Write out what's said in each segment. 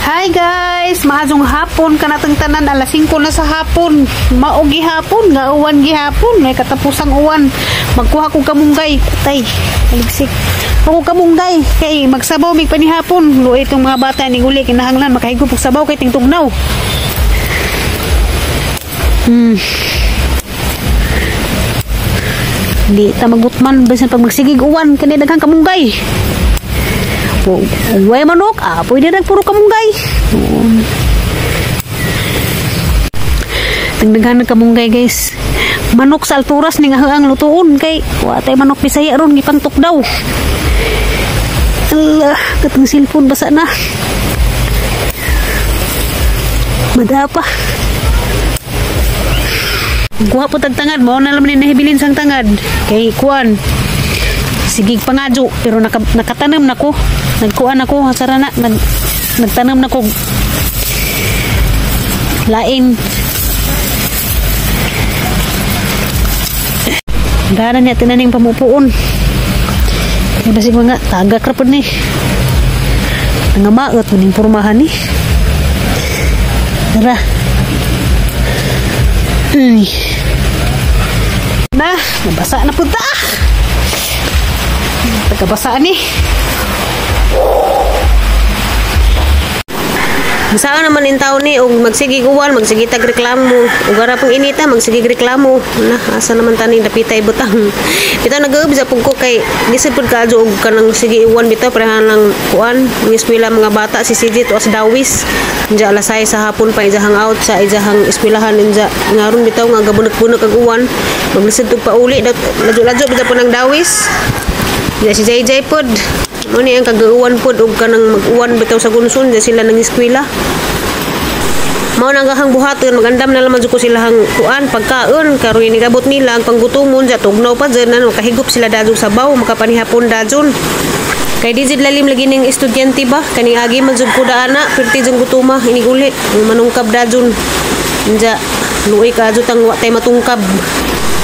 Hi guys, maadong hapon kanatang tanan, alas 5 na sa hapon. Maugi hapon, nga uwan gihapon, may katapusang uwan. Magkuha ko kamunggay, tay. Aligsik. Ako kamunggay kay magsabaw mig panihapon. Luoy itong mga bata ni uli kinahanglan makahigop og sabaw kay tingtugnaw. Di ta magutman bisan pag magsigig uwan kani daghang kamunggay. Uwe manok, pwede na puro kamunggay. Tagdaghan ng kamunggay guys. Manok sa alturas ni nga ang lutuon kay watay manok Bisaya ron gipantok daw. Allah, katong cellphone basa na. Madapa. Kuha po tagtangad mo na laman ni nahibilin sang tangad kay kuan. Sigig pangadyo pero nakatanam na ko. Nagkuan ako sarana nagtanam na ko lain. Dara niya tinaning pamupuon. Kaya basig mga tagak rapod ni. Nangamaot maning pormahan ni. Tara. Nah, nabasa na punta. Pagkabasa ni. Saan naman in taon ni og magsigig uwan, magsigitag reklamo. Ug ara pong inita magsigig reklamo. Na asa naman tani dapitay butang. Bitaw nag-uub sa pug ko kay gisod pud kaadyo og kanang sige uwan bitaw parehan lang kuan, ng eskwela mga bata si Sigit o as dawis. Inja alas 6 sa hapon pa ija hangout sa ijahang eskwelahan inja ngaron bitaw nga gabunak-bunak ang uwan. Maglisod tug pauli ladyo-ladyo bitaw po ng dawis. Ya si JJ pod. Mo ni ang kagauwan pod og kanang mag-uwan bitaw sa gunson di sila nang eskwela. Mao nang gahang buhaton magandam na lamang ko sila hang kuan pagkaon karon ni gabot nila ang panggutumon sa tugnaw pa dyan ano kahigop sila dadong sabaw makapanihapon dadyon. Kay di lalim lagi ning estudyante ba kaning agi man jud ko daana perti jud gutuma inig uli manungkab dadyon. Inja luoy ka jud tang wa tay matungkab.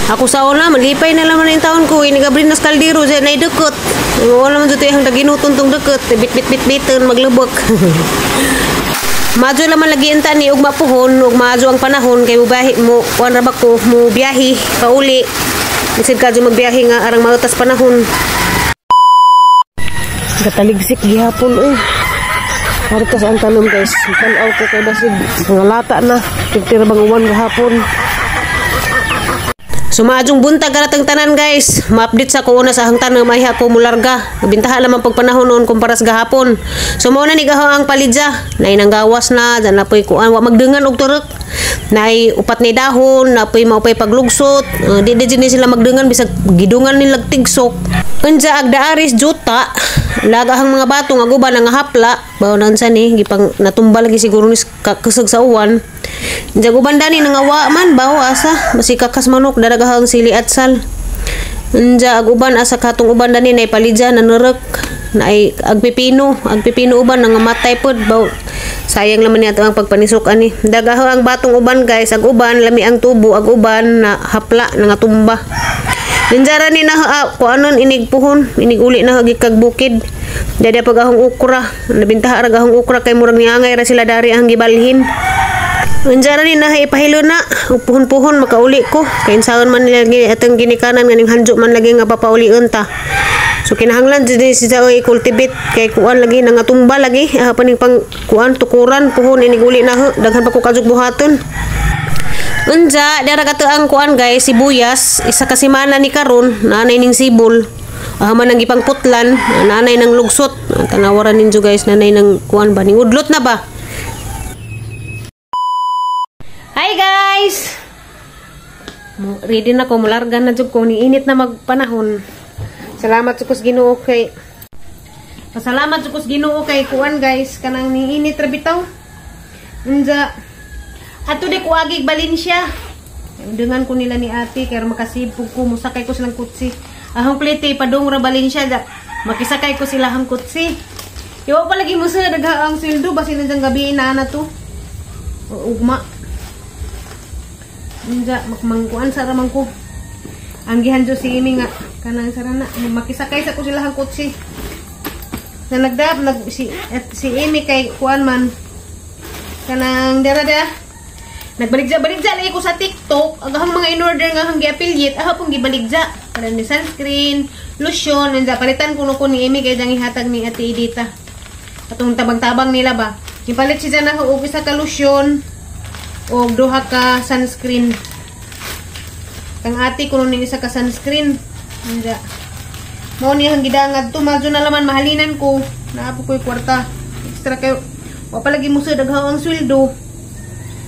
Ako sa una, malipay na naman yung taon ko. Inigabrin na skaldero, siya na idukot. Wala naman dito yung daginutong tong dukot. Bit-bit-bit-bitan, maglubok. Madyo naman lagi yung tani, ug mapuhon, ug madyo ang panahon, kay mubahi mo, kuwan rabak ko, mo biyahi, kauli. Isid ka dyan magbiyahi nga, arang mautas panahon. Gataligsik, gihapon, Haritas ang tanong guys. Panaw ko kay basig, pangalata na. Tigtirabang uwan gahapon. Sumaadjong buntag karatang tanan guys. Ma-update sa ko una sa hangtan nga may ako mularga. Bintaha lamang pagpanahon noon kumpara sa gahapon. So mao na ni gaho ang palidya. Nay nang gawas na, dan napoy kuan wa magdengan og turek. Nay upat ni dahon, napoy maupay paglugsot. Di sila magdengan bisag gidungan nilag tigsok. Unja agdaaris juta. Lagahang mga batong aguban nga hapla. Bawnan sa ni gipang natumba lagi siguro ni kusog sa uwan. Jago bandani nangawa man bawa asa basi kakas manok daragahang sili at sal. Nja aguban asa katong uban dani nay palidya nanurek nay agpipino uban nangamatay pod baw. Sayang naman niya ang pagpanisok ani. Dagaho ang batong uban guys, ag uban lami ang tubo, ag uban na hapla nangatumba. Ninjara ni na kuanon inig puhon, inig uli na gikag bukid. Dada pagahong ukra, nabintaha ra gahong ukra kay murag niangay ra sila dari ang gibalhin. Unjara ni na ipahilo na puhon-puhon makauli ko kay insaon man nila atong ginikanan nganing hanjo man lagi nga papaulion ta. So kinahanglan jud si sa cultivate kay kuan lagi nga tumba lagi paning pang kuan tukuran puhon inig uli na daghan pa ko kajug buhaton. Unja dara kato ang kuan guys sibuyas isa ka semana ni karon nanay ning sibol. Man nang gipang putlan nanay nang lugsot tanawaran ninyo guys nanay nang kuan ba ning udlot na ba. Hi guys! Ready na ko, mularga na dyan ko, niinit na magpanahon. Salamat sa kus Ginoo kay pasalamat sa kus Ginoo kay kuan guys, kanang niinit ra bitaw. Unja ato di ko agig Valencia. Dengan ko nila ni ate kay makasipog ko musakay ko silang kutsi. Ahong plete padung ra Valencia da. Makisakay ko sila hang kutsi. Yo palagi mo sa daghaang sweldo basin nang gabi na to. Ugma. Inja makmangkuan sa ramang ko. Ang gihanjo si Imi nga kanang sarana makisakay sa ko sila hang kutsi. Na si Amy kay kuan man kanang dara-dara. Nagbaligja lagi ko sa TikTok. Agahang mga in-order nga hang gi-affiliate, aha pong gibaligja. Para ni sunscreen, lotion, nandiya palitan kuno ko ni Amy kay dang ihatag ni Ate Edita. Atong tabang-tabang nila ba. Ipalit siya na og isa ka lotion o duha ka sunscreen. Kang ate kuno ning isa ka sunscreen. Nandiya. Mao ni hang gidangad to, madyo na laman mahalinan ko. Naapo ko'y kwarta. Extra kayo. Wa palagi mo sa daghang ang sweldo.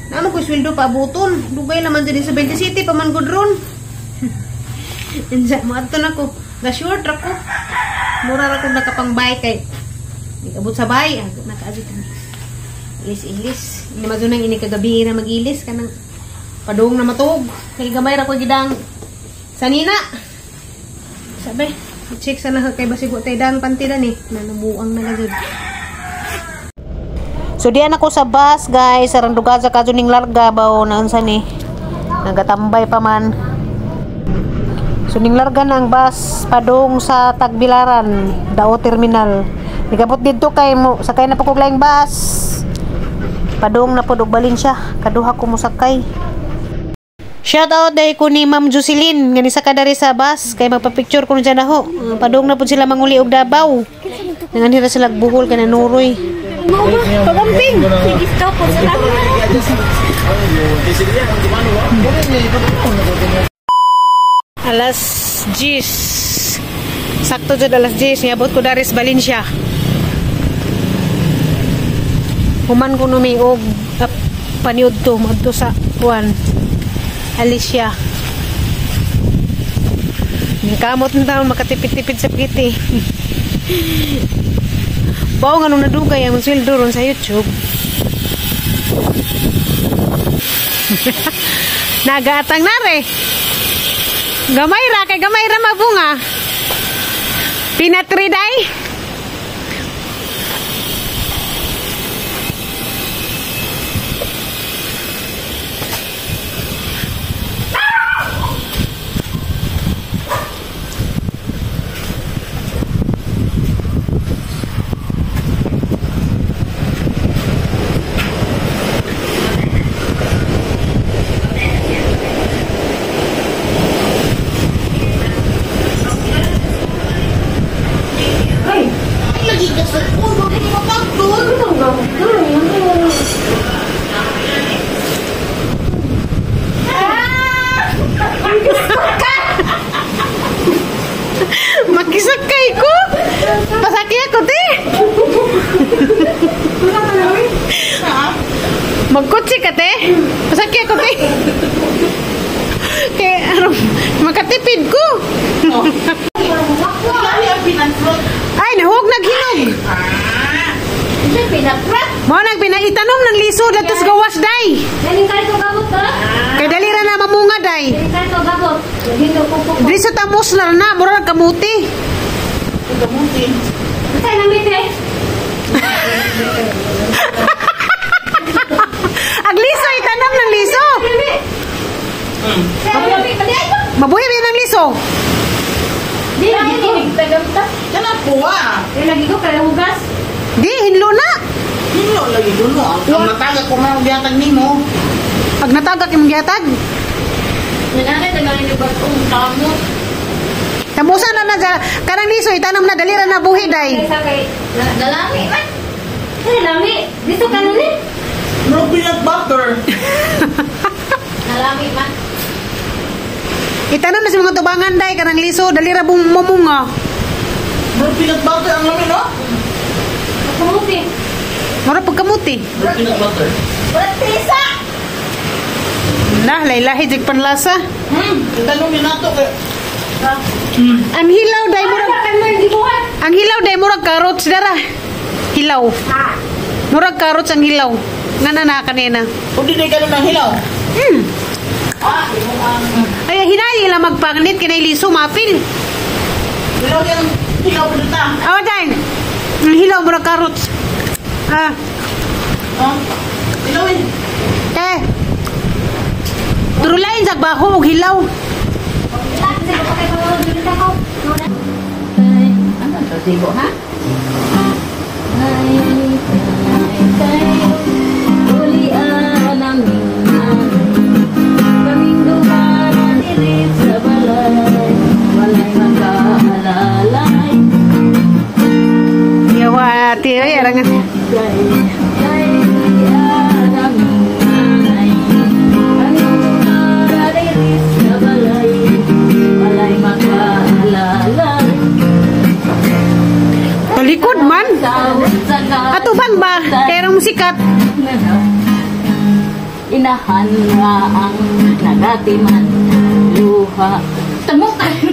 Naman ko'y sweldo pa abuton. Dugay naman dyan sa 20 City pa man good ron. Andiyan, maato na ko. Ga-short ra ko. Mura ra ko nakapangbay kay. Abot sa bay. Nakaabot kami. Ilis-ilis. Hindi madyo nang ini kagabi na mag-ilis. Kanang padung na matug. Kay gamay ra ko gidang sanina. Sabi. Check sana kay basigo tay dang pantidan eh. Nanabuang na lagod. So diyan ako sa bus guys. Sarang duga sa kajuning larga bao na unsa ni. Nagatambay pa man. So ning larga na ang bus padung sa Tagbilaran, Dao Terminal. Nigabot didto kay mo sakay na pa kog laing bus. Padung na pud og Valencia. Kaduha ko mo sakay. Shout out day ko ni Ma'am Jocelyn nga ni sa kadari sa bus kay magpa-picture ko diyan ho. Padung na pud sila manguli og Davao. Nanganira sila buhol kana nuroy. Pagamping. Sige po sa Alas 10. Sakto jud alas 10 niabot ko dari sa Valencia. Human ko numi og paniud to madto sa kuan. Alicia. Kamot na taon makatipid-tipid sa piti. Bao nga nung nadugay ang sweldo ron sa YouTube. Nagatang na re. Gamay ra kay gamay ra mabunga. Pinatriday. Makisakay ko. Pasakay ako, te. Magkutsi ka, te. Pasakay ako, te. Kaya, makatipid ko. Ay, nahog naghinog. Mo nagpinaitanong ng lisod at tas gawas, day. Kaya dalira na mamunga, day. Dili sa tamos na na, mura ng kamuti. Kamuti? Ay, namite. Ang liso, itanong ng liso. Mabuhi rin ng liso. Di, lagi. Yan ang puwa. Lagi ko, kaya hugas. Di, hinlo na. Hinlo lagi dulo. Ang natagak ko mga biyatag ni mo. Pag natagak yung gyatag. Nananay, tagalin yung batong kamot. Tamusan na na dyan. Karang liso, itanong na, dalira na buhi, day. Kaysa kay, dalami man. Ay, lami. Dito ka nun eh. No peanut butter. Nalami man. Itanong na sa mga tubangan, day. Karang liso, dalira bumunga. No peanut butter ang lamin, no? Kamuti. Mara pagkamuti. No peanut butter. Walang tisa! Nah, lahi-lahi, jig panlasa. Itanong niyo na ito kaya. Ang hilaw, day, murag. Ang hilaw, day, murag carrots, dara. Hilaw. Murag carrots ang hilaw. Nanana kanina. Kung di ka ng hilaw. Ay, hinayi lang magpangnit, kinay liso, mapil. Hilaw yung hilaw ko dito. Awa, day. Ang hilaw, murag carrots. Hilaw eh. Eh. Turulain sa baho, huwag hilaw. Ano ito, sibo, ha? Atubang ba? Kaya musikat. Inahan nga ang nagatiman luha. Tamo kayo